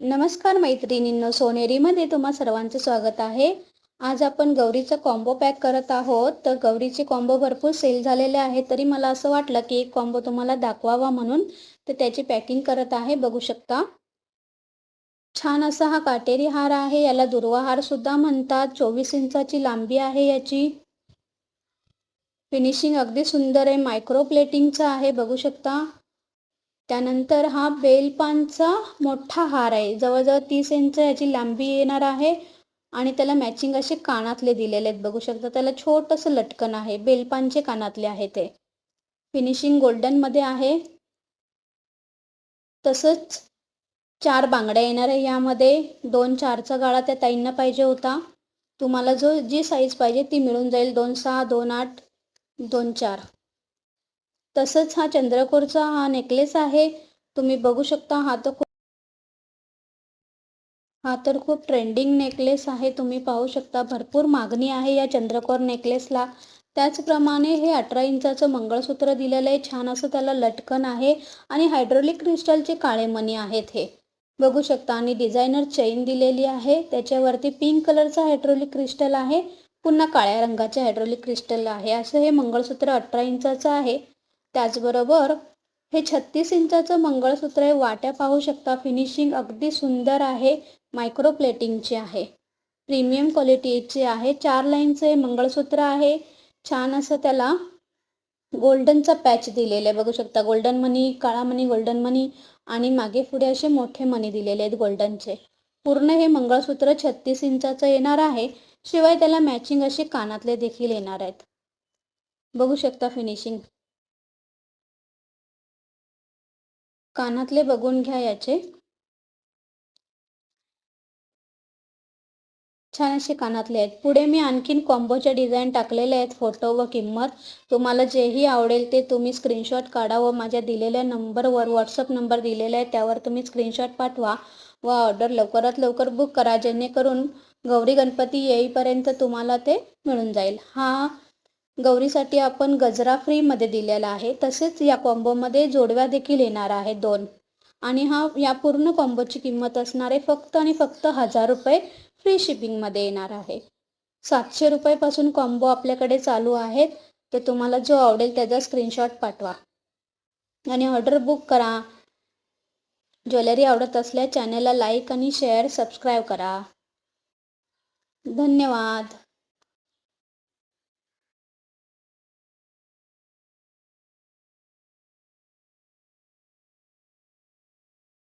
नमस्कार मैत्रिणींनो, सोनेरीमध्ये तुम्हा सर्वांचं स्वागत आहे। आज आपण गौरीचा कॉम्बो पॅक करत आहोत। तर गौरीचे कॉम्बो भरपूर सेल झालेले आहेत, तरी मला असं वाटलं की एक कॉम्बो तुम्हाला दाखवावा म्हणून तर त्याची पॅकिंग करत आहे। बघू शकता, छान असा हा काटेरी हार आहे। याला दुर्वा हार सुद्धा म्हणतात। 24 इंचाची लांबी आहे याची। फिनिशिंग अगदी सुंदर आहे, मायक्रो प्लेटिंगचा आहे, बघू शकता। त्यानंतर हा बेलपानचा मोठा हार आहे, जवळजवळ 30 इंच याची लांबी येणार आहे आणि त्याला मॅचिंग असे कानातले दिलेले आहेत, बघू शकता। त्याला छोटंसं लटकन आहे, बेलपानचे कानातले आहे ते। फिनिशिंग गोल्डनमध्ये आहे। तसंच 4 बांगड्या येणार आहे यामध्ये। 2 4चा गाळा त्या ताईंना पाहिजे होता। तुम्हाला जी साईज पाहिजे ती मिळून जाईल, 2 6 2 8 2 4। तसंच हा चंद्रकोरचा हा नेकलेस आहे, तुम्ही बघू शकता। हा तर खूप ट्रेंडिंग नेकलेस आहे, तुम्ही पाहू शकता। भरपूर मागणी आहे या चंद्रकोर नेकलेसला। त्याचप्रमाणे हे 18 इंचाचं मंगळसूत्र दिलेलं आहे, छान असं त्याला लटकन आहे आणि हायड्रोलिक क्रिस्टलचे काळे मणी आहेत हे, बघू शकता। आणि डिझायनर चेन दिलेली आहे, त्याच्यावरती पिंक कलरचा हायड्रोलिक क्रिस्टल आहे, पुन्हा काळ्या रंगाचे हायड्रोलिक क्रिस्टल आहे। असं हे मंगळसूत्र 18 इंचाचं आहे। त्याचबरोबर हे 36 इंचाचं मंगळसूत्र आहे, वाट्या पाहू शकता। फिनिशिंग अगदी सुंदर आहे, मायक्रो प्लेटिंगचे आहे, प्रीमियम क्वालिटीचे आहे। 4 लाईनचं हे मंगळसूत्र आहे, छान असं त्याला गोल्डनचा पॅच दिलेला आहे, बघू शकता। गोल्डन मनी, काळा मनी, गोल्डन मनी आणि मागे पुढे असे मोठे मनी दिलेले आहेत गोल्डनचे। पूर्ण हे मंगळसूत्र 36 इंचाचं येणार आहे, शिवाय त्याला मॅचिंग असे कानातले देखील येणार आहेत, बघू शकता। फिनिशिंग कानातले बघून घ्या याचे, छान असे कानातले आहेत। पुढे मी आणखीन कॉम्बोचे डिझाईन टाकलेले आहेत, फोटो व किंमत। तुम्हाला जेही आवडेल ते तुम्ही स्क्रीनशॉट काढा व माझ्या दिलेल्या नंबरवर, व्हॉट्सअप नंबर दिलेला आहे त्यावर तुम्ही स्क्रीनशॉट पाठवा व ऑर्डर लवकरात लवकर बुक करा, जेणेकरून गौरी गणपती येईपर्यंत तुम्हाला ते मिळून जाईल। हा गौरीसाठी आपण गजरा फ्रीमध्ये दिलेला आहे। तसेच या कॉम्बोमध्ये जोडव्या देखील येणार आहेत 2 आणि या पूर्ण कॉम्बोची किंमत असणार आहे फक्त आणि फक्त 1000 रुपये, फ्री शिपिंगमध्ये येणार आहे। 700 रुपयापासून कॉम्बो आपल्याकडे चालू आहेत, तर तुम्हाला जो आवडेल त्याचा स्क्रीनशॉट पाठवा आणि ऑर्डर बुक करा। ज्वेलरी आवडत असल्यास चॅनलला लाईक आणि शेअर, सबस्क्राईब करा। धन्यवाद।